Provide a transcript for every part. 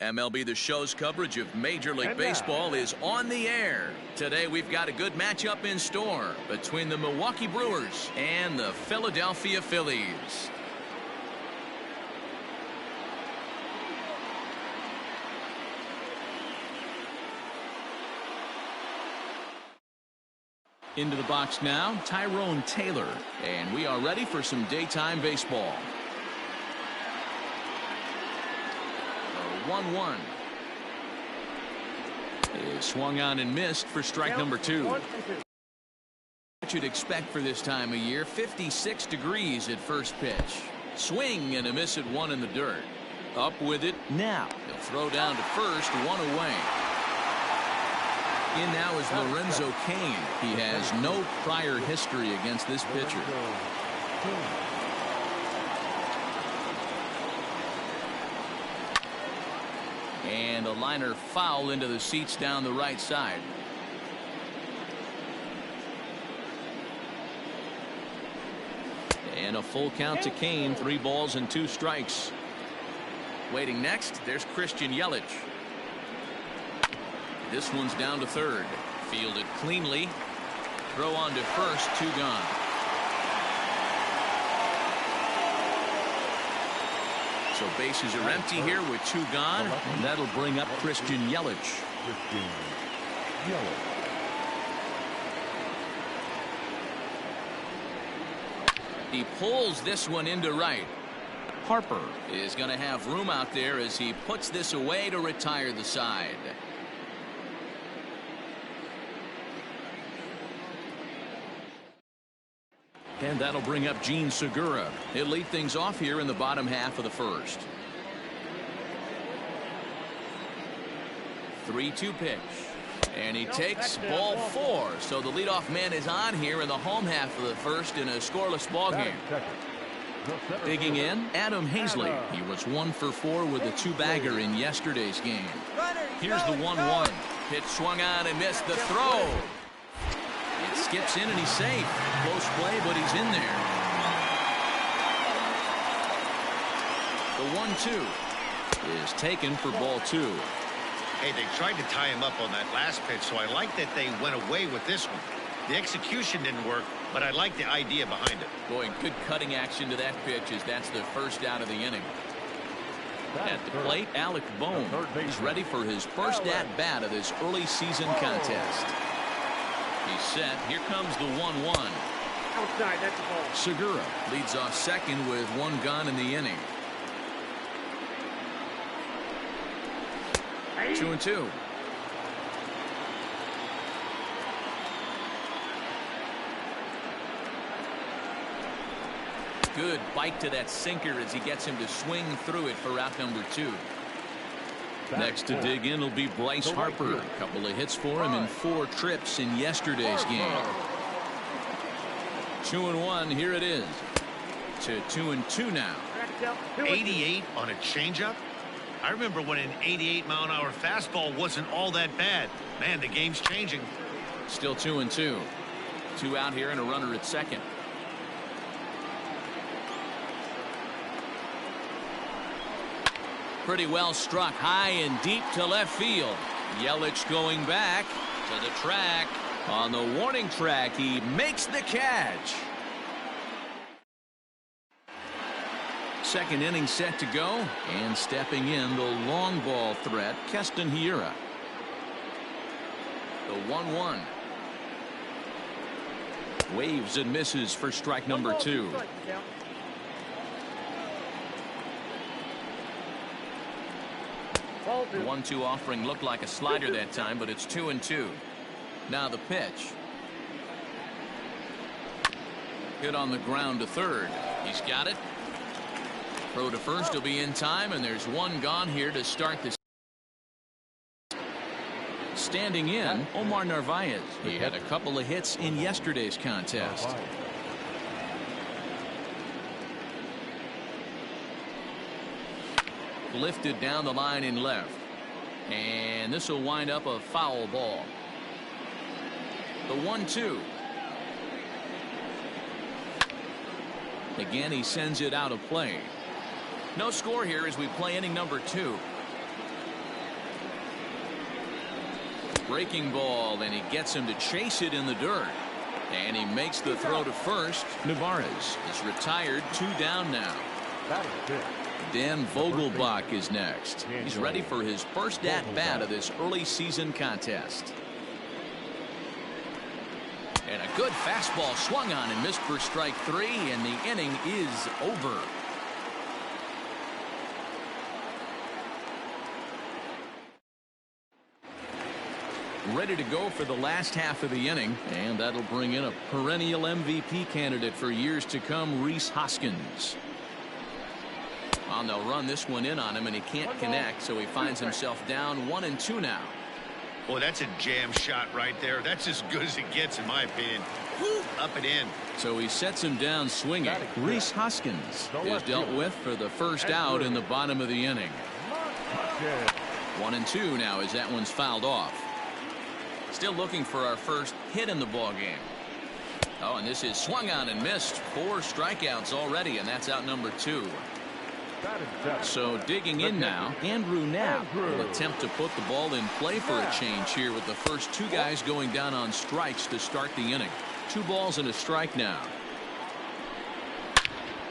MLB The Show's coverage of Major League Baseball is on the air. Today we've got a good matchup in store between the Milwaukee Brewers and the Philadelphia Phillies. Into the box now, Tyrone Taylor, and we are ready for some daytime baseball. 1-1 is swung on and missed for strike number 2. What you'd expect for this time of year, 56 degrees at first pitch. Swing and a miss at 1 in the dirt. Up with it now. He'll throw down to first, 1 away. In now is Lorenzo Cain. He has no prior history against this pitcher. And a liner foul into the seats down the right side. And a full count to Cain. 3 balls and 2 strikes. Waiting next, there's Christian Yelich. This one's down to third. Fielded cleanly. Throw on to first, 2 gone. So bases are empty here with 2 gone, and that'll bring up Christian Yelich. He pulls this one into right. Harper is going to have room out there as he puts this away to retire the side. And that'll bring up Gene Segura. He'll lead things off here in the bottom half of the first. 3-2 pitch. And he takes ball 4. So the leadoff man is on here in the home half of the first in a scoreless ball game. Digging in, Adam Hazley. He was 1 for 4 with a 2-bagger in yesterday's game. Here's the 1-1. Pitch swung on and missed the throw. It skips in and he's safe. Close play, but he's in there. The 1-2 is taken for ball 2. Hey, they tried to tie him up on that last pitch, so I like that they went away with this one. The execution didn't work, but I like the idea behind it. Boy, good cutting action to that pitch as that's the first out of the inning. At the plate, Alec Bohm is ready for his first at-bat of this early season contest. He's set. Here comes the 1-1. Outside, that's a ball. Segura leads off second with 1 gone in the inning. 2-2. Good bite to that sinker as he gets him to swing through it for out number 2. Next to dig in will be Bryce Harper. A couple of hits for him in 4 trips in yesterday's game. 2-1. Here it is. To 2-2 now. 88 on a changeup. I remember when an 88-mile-an-hour fastball wasn't all that bad. Man, the game's changing. Still 2-2. 2 out here and a runner at second. Pretty well struck high and deep to left field. Yelich going back to the track. On the warning track, he makes the catch. Second inning set to go, and stepping in the long ball threat, Keston Hiura. The 1-1. Waves and misses for strike number 2. The 1-2 offering looked like a slider that time, but it's 2-2. Now the pitch. Hit on the ground to third. He's got it. Throw to first will be in time, and there's 1 gone here to start this. Standing in, Omar Narvaez. He had a couple of hits in yesterday's contest. Lifted down the line in left. And this will wind up a foul ball. The 1-2. Again, he sends it out of play. No score here as we play inning number 2. Breaking ball, and he gets him to chase it in the dirt. And he makes the throw to first. Nevarez is retired. 2 down now. Dan Vogelbach is next. He's ready for his first at-bat of this early season contest. And a good fastball swung on and missed for strike 3, and the inning is over. Ready to go for the last half of the inning, and that'll bring in a perennial MVP candidate for years to come, Rhys Hoskins. Well, they'll run this one in on him, and he can't connect, so he finds himself down 1-2 now. Boy, that's a jam shot right there. That's as good as it gets, in my opinion. Woo, up and in. So he sets him down swinging. Rhys Hoskins is dealt with for the first out in the bottom of the inning. 1-2 now as that one's fouled off. Still looking for our first hit in the ball game. Oh, and this is swung on and missed. 4 strikeouts already, and that's out number 2. So digging in now, Andrew Knapp will attempt to put the ball in play for a change here with the first 2 guys going down on strikes to start the inning. 2 balls and a strike now.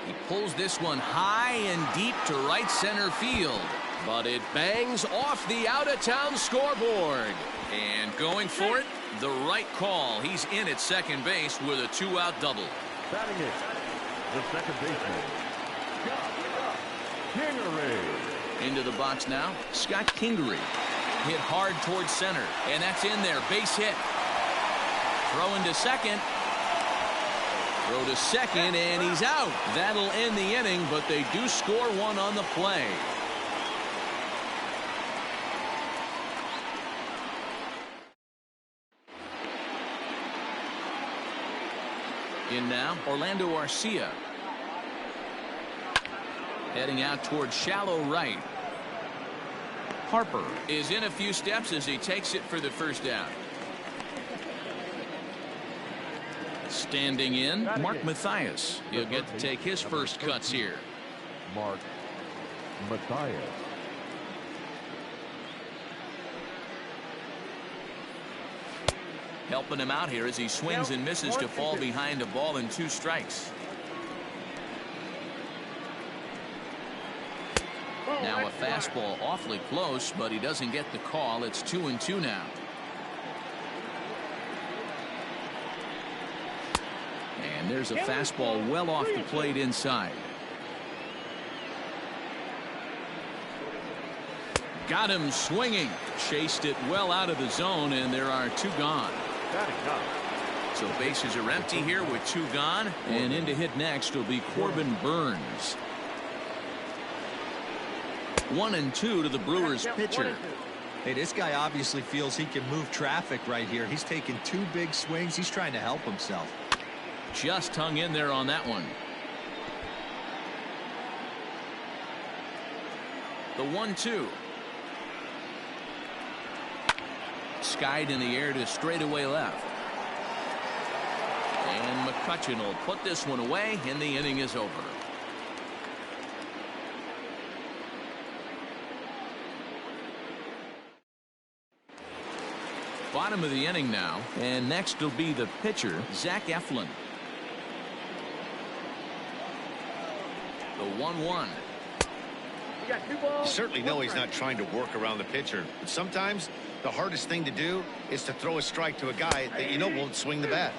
He pulls this one high and deep to right center field, but it bangs off the out-of-town scoreboard. And going for it, the right call. He's in at second base with a 2-out double. Batting it, the second baseman, Kingery. Into the box now, Scott Kingery. Hit hard towards center, and that's in there. Base hit. Throw into second. Throw to second, and he's out. That'll end the inning, but they do score 1 on the play. In now, Orlando Arcia. Heading out towards shallow right. Harper is in a few steps as he takes it for the first down. Standing in, Mark Mathias. He'll get to take his first cuts here. Mark Mathias. Helping him out here as he swings and misses to fall behind a ball and 2 strikes. Now a fastball awfully close, but he doesn't get the call. It's 2-2 now. And there's a fastball well off the plate inside. Got him swinging. Chased it well out of the zone, and there are 2 gone. So bases are empty here with 2 gone, and in to hit next will be Corbin Burns. 1-2 to the Brewers pitcher. Hey, this guy obviously feels he can move traffic right here. He's taking 2 big swings. He's trying to help himself. Just hung in there on that one. The 1-2. Skied in the air to straightaway left. And McCutchen will put this one away, and the inning is over. Bottom of the inning now, and next will be the pitcher, Zach Eflin. The 1-1. You certainly know he's not trying to work around the pitcher, but sometimes the hardest thing to do is to throw a strike to a guy that you know won't swing the bat.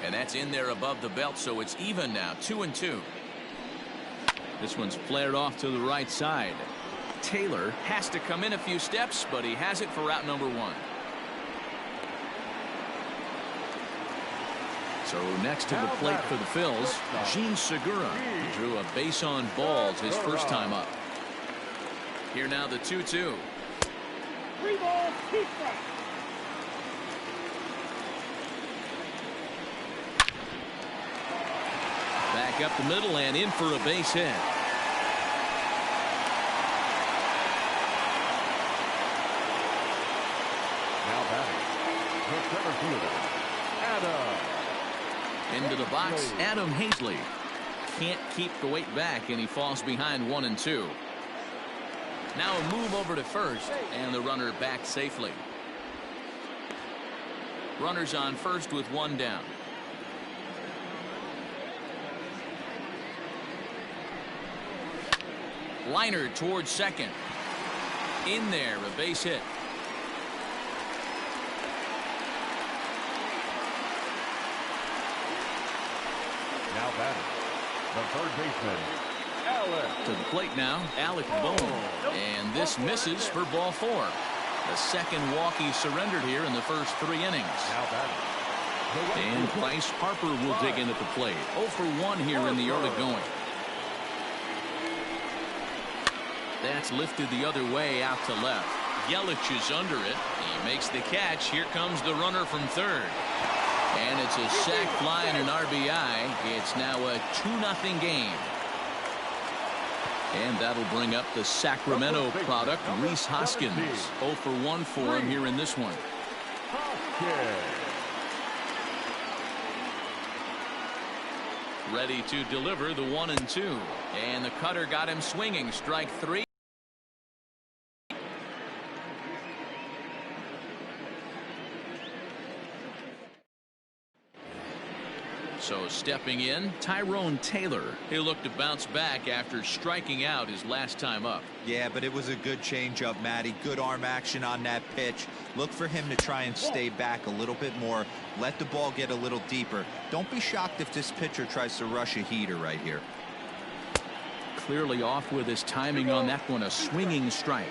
And that's in there above the belt, so it's even now, 2-2. This one's flared off to the right side. Taylor has to come in a few steps, but he has it for out number 1. So next to the plate for the Phils, Gene Segura. He drew a base on balls his first time up. Here now the 2-2. 3 balls, 2 strikes. Back up the middle and in for a base hit. Now batting, the center fielder, Adam. Into the box, Adam Hazley. Can't keep the weight back, and he falls behind 1-2. Now a move over to first, and the runner back safely. Runners on first with one down. Liner towards second. In there, a base hit. Now batting, the third baseman, Alec. To the plate now, Alec Bohm. And this misses for ball 4. The second walk he surrendered here in the first 3 innings. Now batting, And Bryce Harper will dig in at the plate. 0 for 1 here in the early going. That's lifted the other way out to left. Yelich is under it. He makes the catch. Here comes the runner from third. And it's a sac fly and an RBI. It's now a 2-0 game. And that'll bring up the Sacramento product, Rhys Hoskins. 0 for 1 for him here in this one. Ready to deliver the 1-2. And the cutter got him swinging. Strike 3. So stepping in, Tyrone Taylor. He'll look to bounce back after striking out his last time up. Yeah, but it was a good changeup, Matty. Good arm action on that pitch. Look for him to try and stay back a little bit more. Let the ball get a little deeper. Don't be shocked if this pitcher tries to rush a heater right here. Clearly off with his timing on that one. A swinging strike.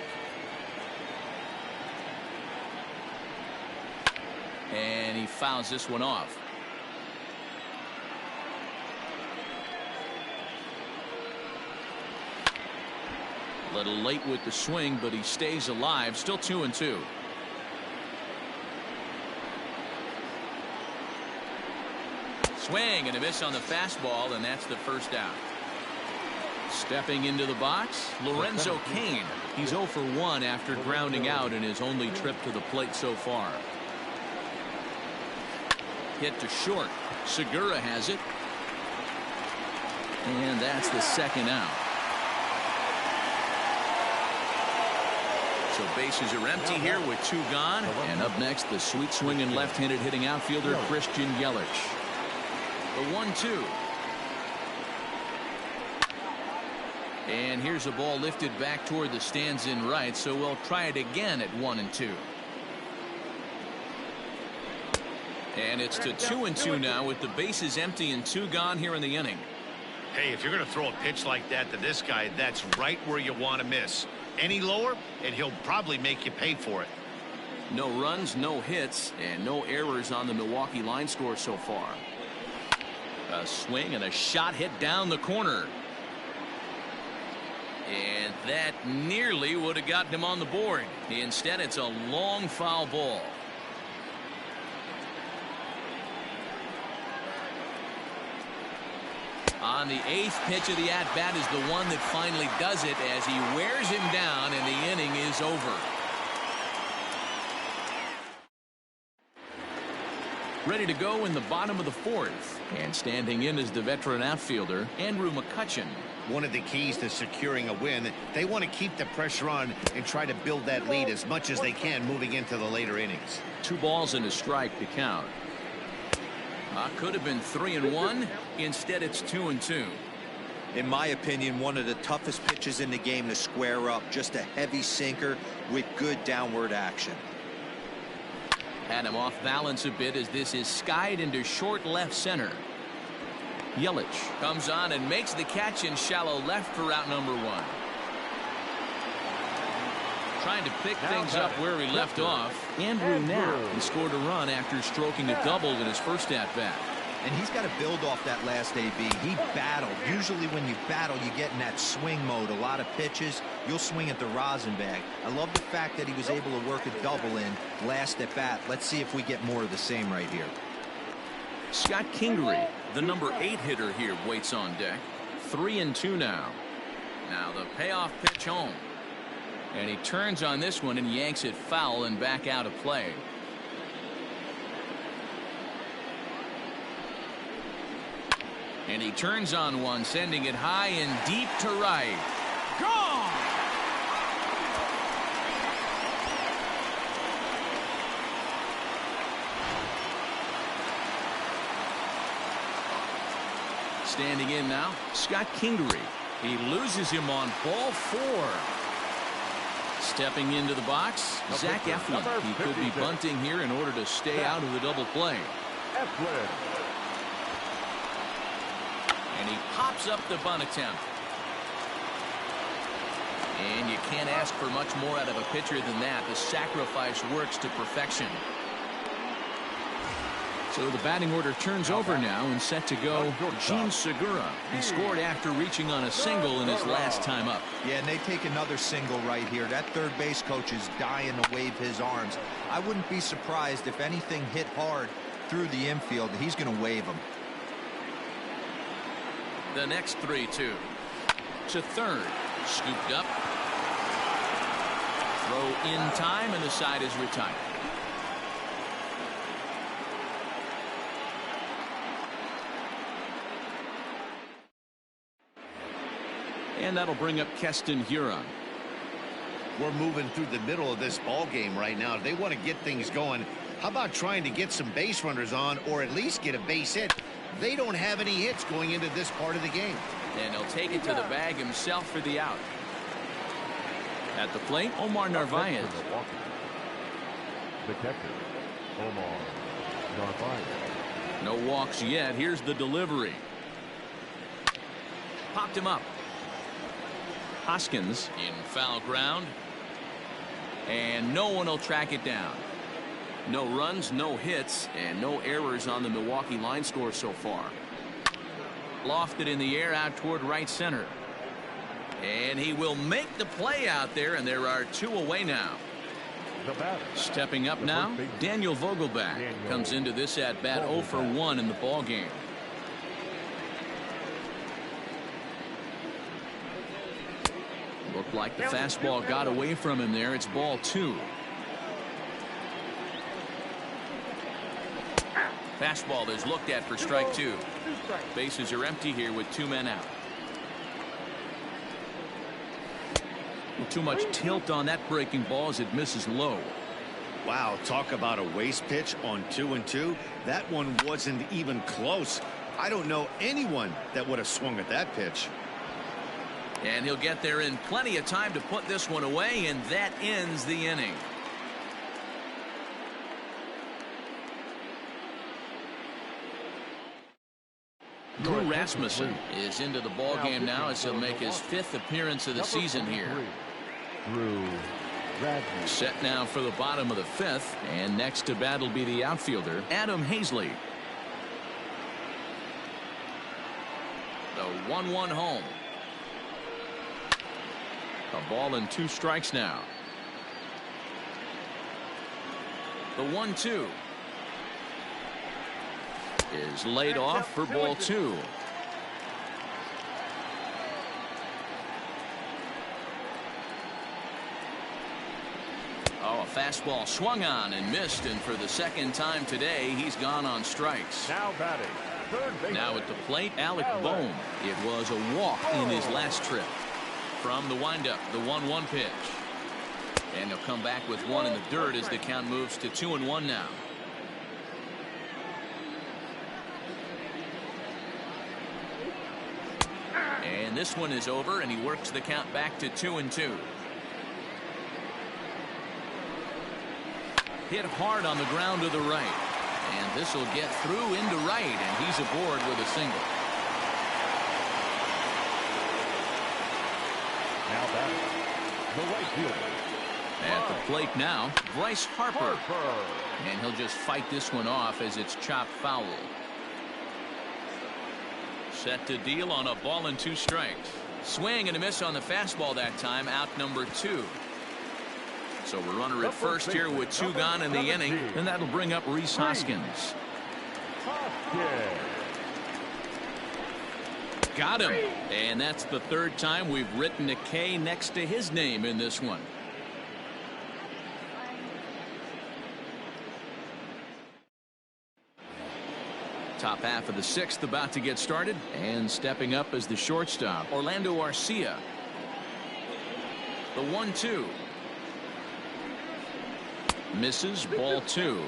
And he fouls this one off. A little late with the swing, but he stays alive. Still 2-2. Swing and a miss on the fastball, and that's the first out. Stepping into the box, Lorenzo Cain. He's 0 for 1 after grounding out in his only trip to the plate so far. Hit to short. Segura has it. And that's the second out. So bases are empty here with 2 gone. And up next, the sweet swinging left-handed hitting outfielder Christian Yelich. The 1-2. And here's a ball lifted back toward the stands in right, so we'll try it again at 1-2. And it's to 2-2 now with the bases empty and 2 gone here in the inning. Hey, if you're going to throw a pitch like that to this guy, that's right where you want to miss. Any lower, and he'll probably make you pay for it. No runs, no hits, and no errors on the Milwaukee line score so far. A swing and a shot hit down the corner. And that nearly would have gotten him on the board. Instead, it's a long foul ball. On the 8th pitch of the at-bat is the one that finally does it as he wears him down and the inning is over. Ready to go in the bottom of the 4th. And standing in is the veteran outfielder, Andrew McCutchen. One of the keys to securing a win, they want to keep the pressure on and try to build that lead as much as they can moving into the later innings. 2 balls and a strike to count. Could have been 3-1. Instead, it's 2-2. In my opinion, one of the toughest pitches in the game to square up. Just a heavy sinker with good downward action. Had him off balance a bit as this is skied into short left center. Yelich comes on and makes the catch in shallow left for out number 1. Trying to pick things up where he left off. Andrew Knapp. He scored a run after stroking a double in his first at-bat. And he's got to build off that last AB. He battled. Usually when you battle, you get in that swing mode. A lot of pitches, you'll swing at the rosin bag. I love the fact that he was able to work a double in last at bat. Let's see if we get more of the same right here. Scott Kingery, the number 8 hitter here, waits on deck. 3-2 now. Now the payoff pitch home. And he turns on this one and yanks it foul and back out of play. And he turns on one, sending it high and deep to right. Gone! Standing in now, Scott Kingery. He loses him on ball 4. Stepping into the box, Zach Eflin. He could be bunting here in order to stay out of the double play. And he pops up the bunt attempt. And you can't ask for much more out of a pitcher than that. The sacrifice works to perfection. So the batting order turns over now and set to go Gene Segura. He scored after reaching on a single in his last time up. Yeah, and they take another single right here. That third base coach is dying to wave his arms. I wouldn't be surprised if anything hit hard through the infield. He's going to wave them. The next 3-2. To third. Scooped up. Throw in time, and the side is retired. And that'll bring up Keston Huron. We're moving through the middle of this ball game right now. If they want to get things going, how about trying to get some base runners on, or at least get a base hit? They don't have any hits going into this part of the game. And he'll take it to the bag himself for the out. At the plate, Omar Narvaez. The catcher, Omar Narvaez. No walks yet. Here's the delivery. Popped him up. Hoskins in foul ground. And no one will track it down. No runs, no hits, and no errors on the Milwaukee line score so far. Lofted in the air out toward right center. And he will make the play out there, and there are 2 away now. Stepping up now, Daniel Vogelback comes into this at bat 0 for 1 in the ball game. Looked like the fastball got away from him there. It's ball 2. Fastball is looked at for strike 2. Bases are empty here with 2 men out. Too much tilt on that breaking ball as it misses low. Wow, talk about a waste pitch on 2-2. That one wasn't even close. I don't know anyone that would have swung at that pitch. And he'll get there in plenty of time to put this one away, and that ends the inning. Brew Rasmussen is into the ball game now as he'll make his 5th appearance of the season here. Brew. Set now for the bottom of the 5th, and next to bat will be the outfielder Adam Hazley. The 1-1 home. A ball and 2 strikes now. The 1-2 is laid off for ball 2. Oh, a fastball swung on and missed, and for the 2nd time today, he's gone on strikes. Now batting, third base. Now at the plate, Alec Bohm. It was a walk in his last trip. From the windup, the 1-1 pitch. And he'll come back with 1 in the dirt as the count moves to 2-1 now. And this one is over, and he works the count back to 2-2. Hit hard on the ground to the right. And this will get through into right, and he's aboard with a single. Now batting, the right fielder. At the plate now, Bryce Harper. And he'll just fight this one off as it's chopped foul. Set to deal on a ball and 2 strikes. Swing and a miss on the fastball that time, out number 2. So we're runner at first here with 2 gone in the inning, and that'll bring up Rhys Hoskins. Got him. And that's the 3rd time we've written a K next to his name in this one. Top half of the 6th about to get started, and stepping up as the shortstop, Orlando Arcia. The 1-2. Misses, ball 2.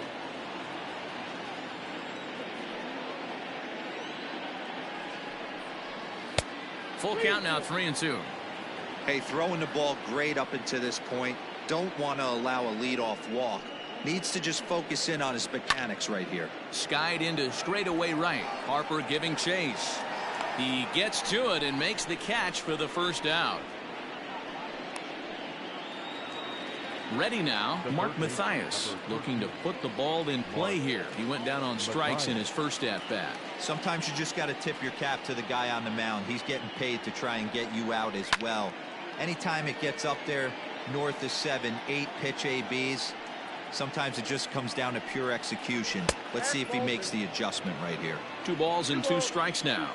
Full count now, 3-2. Hey, throwing the ball great up until this point. Don't want to allow a leadoff walk. Needs to just focus in on his mechanics right here. Skied into straightaway right. Harper giving chase. He gets to it and makes the catch for the first out. Ready now, Mark Mathias looking to put the ball in play here. He went down on strikes in his first at-bat. Sometimes you just got to tip your cap to the guy on the mound. He's getting paid to try and get you out as well. Anytime it gets up there north of 7, 8 pitch ABs, sometimes it just comes down to pure execution. Let's see if he makes the adjustment right here. 2 balls and 2 strikes now.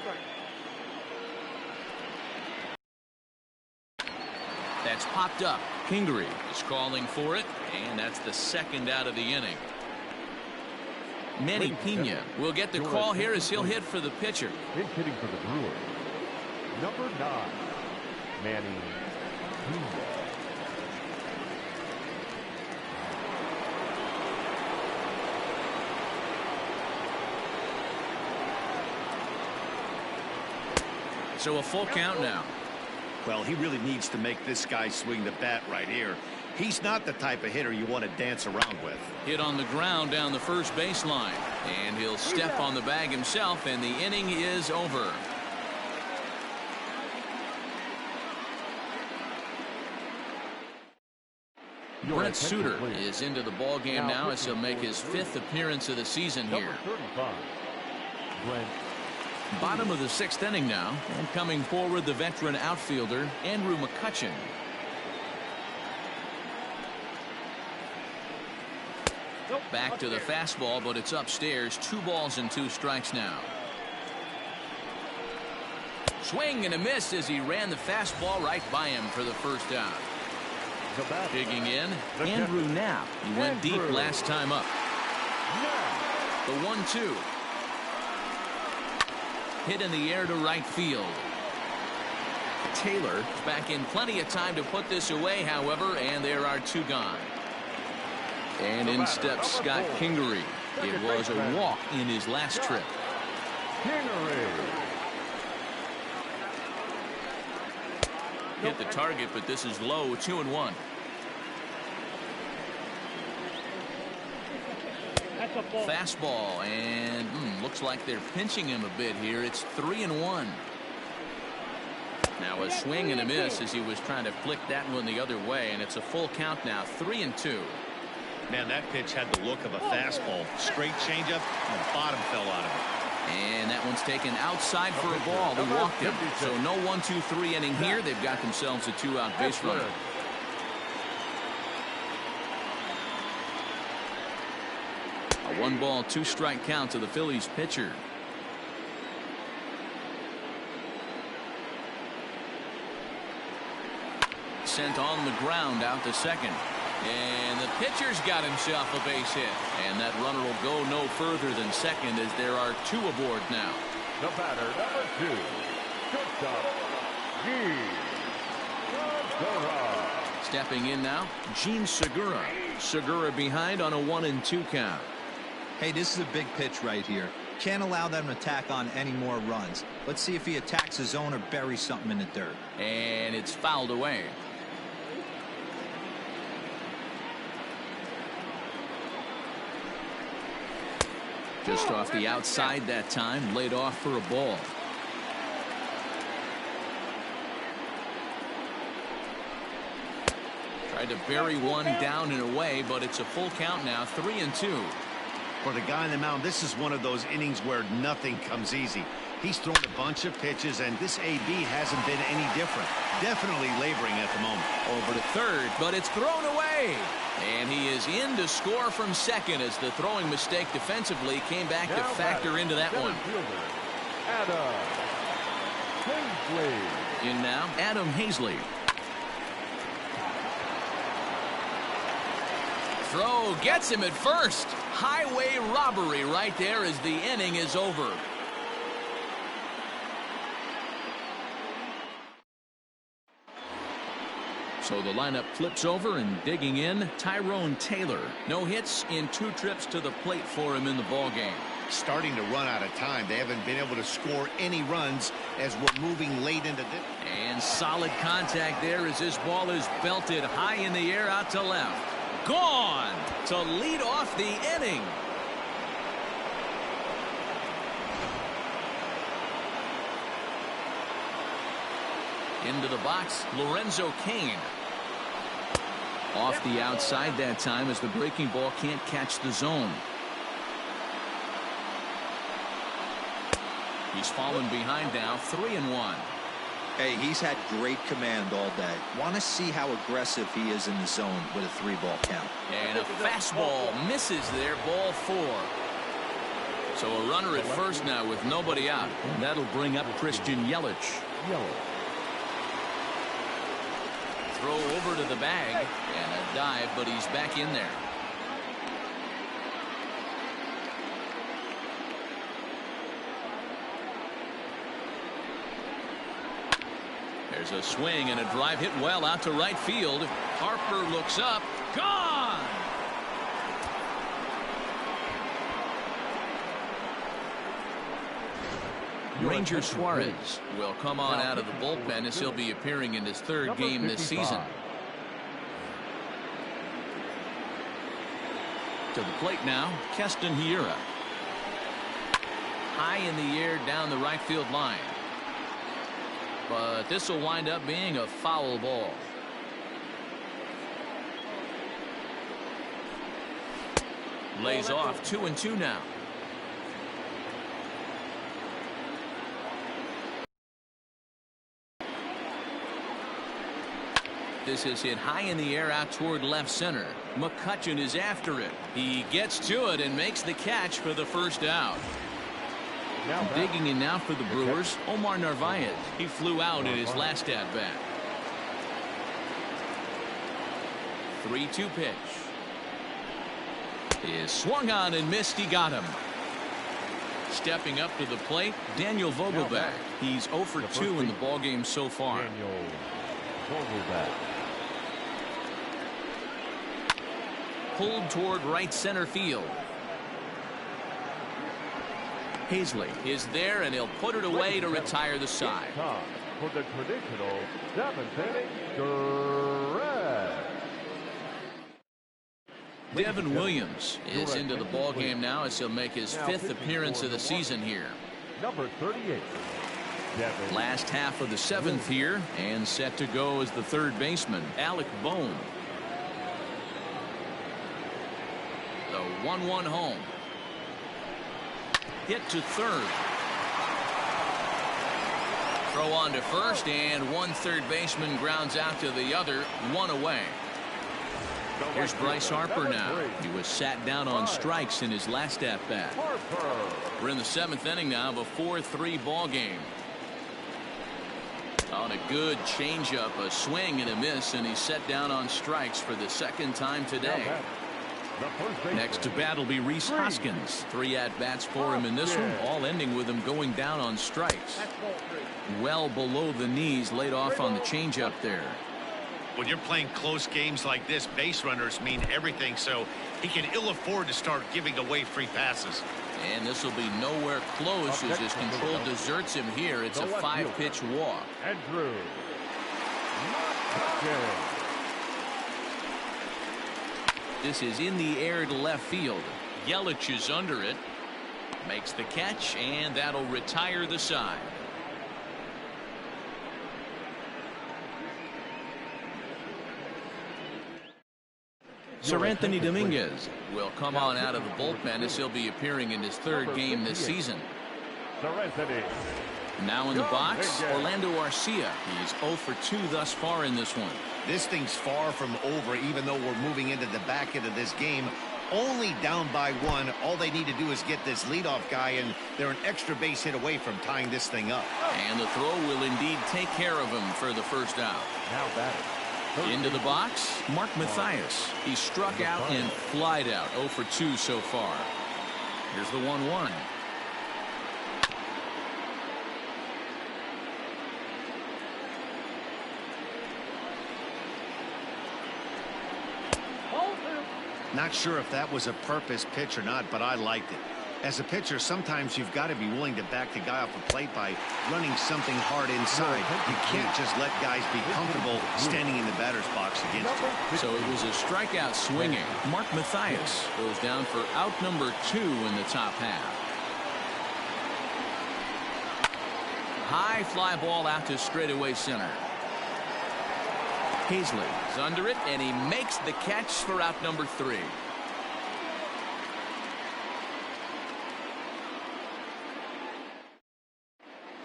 That's popped up. Kingery is calling for it, and that's the second out of the inning. Manny Pena will get the call here as he'll hit for the pitcher. Big hitting for the Brewers. Number 9, Manny Pena. So a full count now. Well, he really needs to make this guy swing the bat right here. He's not the type of hitter you want to dance around with. Hit on the ground down the first baseline, and he'll step on the bag himself, and the inning is over. Brent Suter is into the ball game now as he'll make his 5th appearance of the season here. Bottom of the 6th inning now, and coming forward the veteran outfielder Andrew McCutchen. Back to the fastball, but it's upstairs. 2 balls and 2 strikes now. Swing and a miss as he ran the fastball right by him for the first out. Digging in, Andrew Knapp. He went deep last time up. The 1-2. Hit in the air to right field. Taylor back in plenty of time to put this away, however, and there are 2 gone. And in steps Scott Kingery. It was a walk in his last trip. Hit the target, but this is low. 2-1. Fastball, and looks like they're pinching him a bit here. It's 3-1. Now a swing and a miss as he was trying to flick that one the other way, and it's a full count now. 3-2. Man, that pitch had the look of a fastball. Straight changeup, and the bottom fell out of it. And that one's taken outside for a ball. He walked him. So no 1-2-3 inning here. They've got themselves a 2-out base runner. A 1-ball, 2-strike count to the Phillies pitcher. Sent on the ground out to second. And the pitcher's got himself a base hit. And that runner will go no further than second as there are 2 aboard now. The batter, number 2, shortstop, Segura. Stepping in now, Gene Segura. Segura behind on a 1-2 count. Hey, this is a big pitch right here. Can't allow them to tack on any more runs. Let's see if he attacks his zone or buries something in the dirt. And it's fouled away. Just off the outside that time, laid off for a ball. Tried to bury one down and away, but it's a full count now. 3-2. For the guy on the mound, this is one of those innings where nothing comes easy. He's thrown a bunch of pitches, and this AB hasn't been any different. Definitely laboring at the moment. Over to third, but it's thrown away. And he is in to score from second as the throwing mistake defensively came back to factor into that one. In now, Adam Hazley. Throw gets him at first. Highway robbery right there as the inning is over. So the lineup flips over, and digging in, Tyrone Taylor. No hits in 2 trips to the plate for him in the ballgame. starting to run out of time. They haven't been able to score any runs as we're moving late into this. And solid contact there as this ball is belted high in the air out to left. Gone to lead off the inning. Into the box, Lorenzo Cain. Off the outside that time as the breaking ball can't catch the zone. He's fallen behind now, 3-1. Hey, he's had great command all day. Want to see how aggressive he is in the zone with a 3-ball count. And a fastball misses there, ball 4. So a runner at first now with nobody out. And that'll bring up Christian Yelich. Throw over to the bag and a dive, but he's back in there. There's a swing and a drive hit well out to right field. Harper looks up. Gone! Ranger Suarez will come on out of the bullpen as he'll be appearing in his 3rd game this season. To the plate now, Keston Hiura. High in the air down the right field line. But this will wind up being a foul ball. Lays off 2-2 now. This is hit high in the air out toward left center. McCutchen is after it. He gets to it and makes the catch for the first out. Digging in now for the Brewers, Omar Narvaez. He flew out in his last at bat. 3-2 pitch. Is swung on and missed. He got him. Stepping up to the plate, Daniel Vogelbach. He's 0 for 2 in the ballgame so far. Pulled toward right center field. Hazley is there, and he'll put it away to retire the side. For the traditional 7th inning, direct. Devin Williams is into the ball game now as he'll make his 5th appearance of the season here. Number 38. Last half of the 7th here, and set to go as the 3rd baseman, Alec Bohm. The 1-1 home. Hit to 3rd. Throw on to first, and one 3rd baseman grounds out to the other, 1 away. Here's Bryce Harper now. He was sat down on strikes in his last at bat. We're in the 7th inning now of a 4-3 ball game. On a good changeup, a swing and a miss, and he's set down on strikes for the 2nd time today. Next to bat will be Rhys Hoskins. 3 at-bats for him in this one, all ending with him going down on strikes. Well below the knees, laid off on the changeup there. When you're playing close games like this, base runners mean everything, so he can ill afford to start giving away free passes. And this will be nowhere close as his control deserts him here. It's a 5-pitch walk. And Brew. This is in the air to left field. Yelich is under it. Makes the catch, and that'll retire the side. Sir Anthony Dominguez will come on out of the bullpen as he'll be appearing in his 3rd game this season. Now in the box, Orlando Arcia. He's 0 for 2 thus far in this one. This thing's far from over, even though we're moving into the back end of this game. Only down by 1. All they need to do is get this leadoff guy, and they're an extra base hit away from tying this thing up. And the throw will indeed take care of him for the first out. Now batting. Into the box, Mark Mathias. He struck out and flied out. 0 for 2 so far. Here's the 1-1. Not sure if that was a purpose pitch or not, but I liked it. As a pitcher, sometimes you've got to be willing to back the guy off the plate by running something hard inside. You can't just let guys be comfortable standing in the batter's box against you. So it was a strikeout swinging. Mark Mathias goes down for out number 2 in the top half. High fly ball out to straightaway center. Hazley is under it, and he makes the catch for out number 3.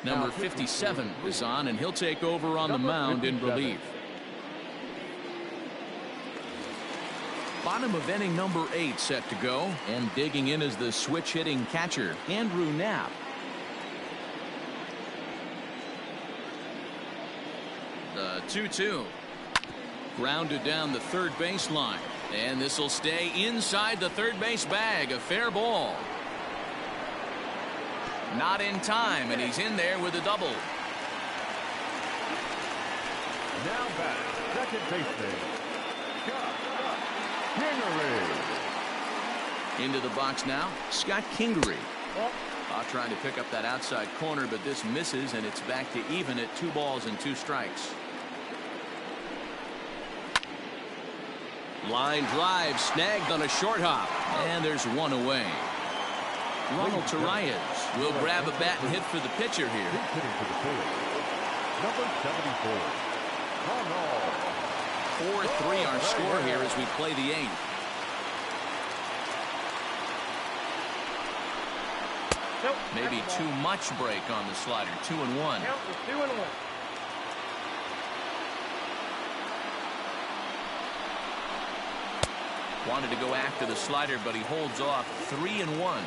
Number 57 is on, and he'll take over on the mound in relief. Bottom of inning number 8 set to go, and digging in is the switch hitting catcher, Andrew Knapp. The 2-2. Grounded down the third baseline, and this will stay inside the third base bag. A fair ball. Not in time, and he's in there with a double. Now back, second baseman, Kingery. Into the box now, Scott Kingery. Trying to pick up that outside corner, but this misses, and it's back to even at 2 balls and 2 strikes. Line drive snagged on a short hop, and there's 1 away. Ronald Torreyes will grab a bat and hit for the pitcher here. Hitting for the field, number 74. 4-3 our score here as we play the 8th. Maybe too much break on the slider. 2-1. Count is 2-1. Wanted to go after the slider, but he holds off. 3-1.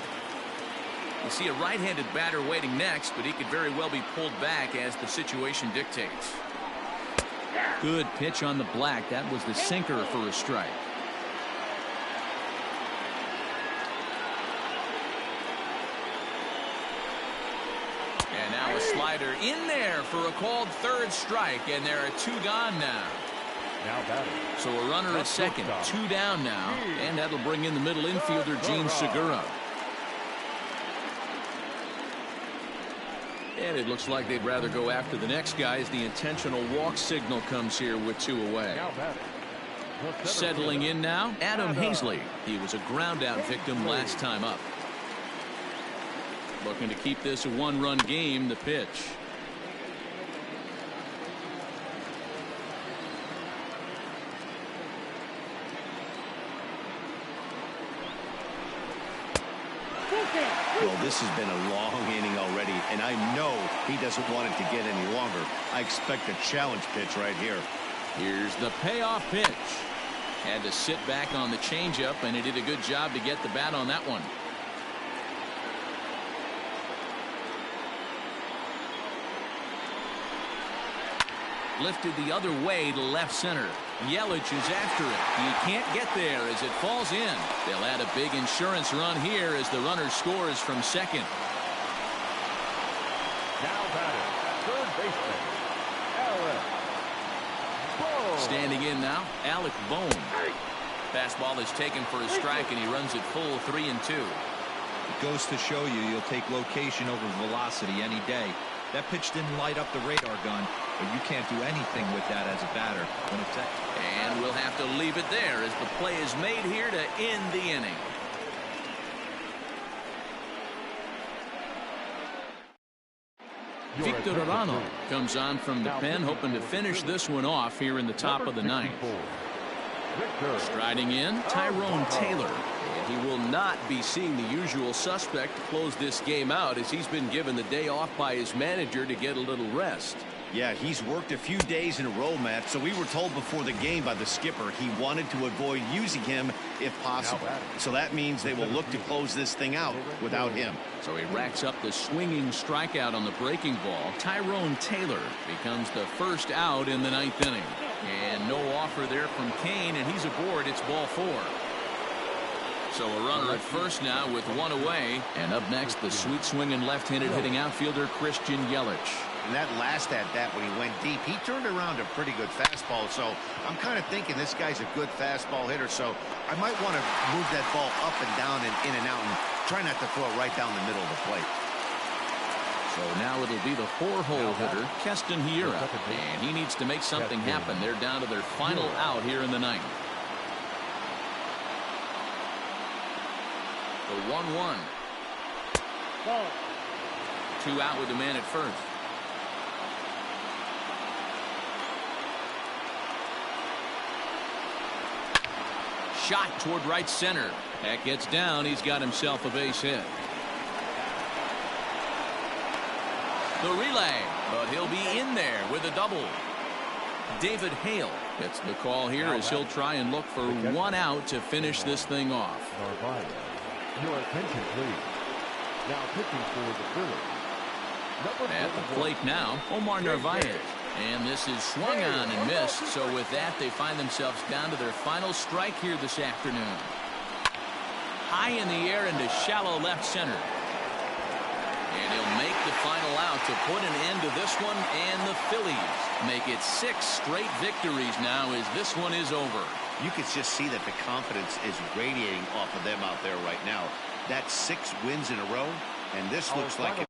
You see a right-handed batter waiting next, but he could very well be pulled back as the situation dictates. Good pitch on the black. That was the sinker for a strike. And now a slider in there for a called third strike, and there are 2 gone now. Now batting. So a runner at second, 2 down now, and that'll bring in the middle infielder, Gene Segura. And it looks like they'd rather go after the next guy as the intentional walk signal comes here with 2 away. Now batting. Settling in now, Adam Hazley. He was a ground out victim last time up. Looking to keep this a 1-run game. The pitch. Well, this has been a long inning already, and I know he doesn't want it to get any longer. I expect a challenge pitch right here. Here's the payoff pitch. Had to sit back on the changeup, and he did a good job to get the bat on that one. Lifted the other way to left center. Yelich is after it. He can't get there as it falls in. They'll add a big insurance run here as the runner scores from second. Now batting, third baseman, Alec Bohm. Standing in now, Alec Bohm. Fastball is taken for a strike, and he runs it full 3-2. It goes to show you you'll take location over velocity any day. That pitch didn't light up the radar gun, but you can't do anything with that as a batter when it's at. And we'll have to leave it there as the play is made here to end the inning. Victor Arano comes on from the pen, hoping to finish this one off here in the top of the 9th. Striding in, Tyrone Taylor. And he will not be seeing the usual suspect to close this game out, as he's been given the day off by his manager to get a little rest. Yeah, he's worked a few days in a row, Matt, so we were told before the game by the skipper he wanted to avoid using him if possible. So that means they will look to close this thing out without him. So he racks up the swinging strikeout on the breaking ball. Tyrone Taylor becomes the first out in the 9th inning. And no offer there from Kane, and he's aboard. It's ball 4. So a runner at first now with 1 away. And up next, the sweet swinging left-handed hitting outfielder Christian Yelich. And that last at-bat when he went deep, he turned around a pretty good fastball. So I'm kind of thinking this guy's a good fastball hitter. So I might want to move that ball up and down and in and out and try not to throw it right down the middle of the plate. So now it'll be the 4-hole hitter, Keston Hiura, and he needs to make something happen. They're down to their final out here in the ninth. The 1-1. 2 out with the man at first. Shot toward right center. That gets down. He's got himself a base hit. The relay, but he'll be in there with a double. David Hale gets the call here as he'll try and look for 1 out to finish this thing off. Your attention, please. Now pitching for the Phillies. At the plate now, Omar Narvaez. And this is swung on and missed. So with that, they find themselves down to their final strike here this afternoon. High in the air into shallow left center. And he'll make the final out to put an end to this one, and the Phillies make it 6 straight victories now as this one is over. You can just see that the confidence is radiating off of them out there right now. That's 6 wins in a row, and this looks like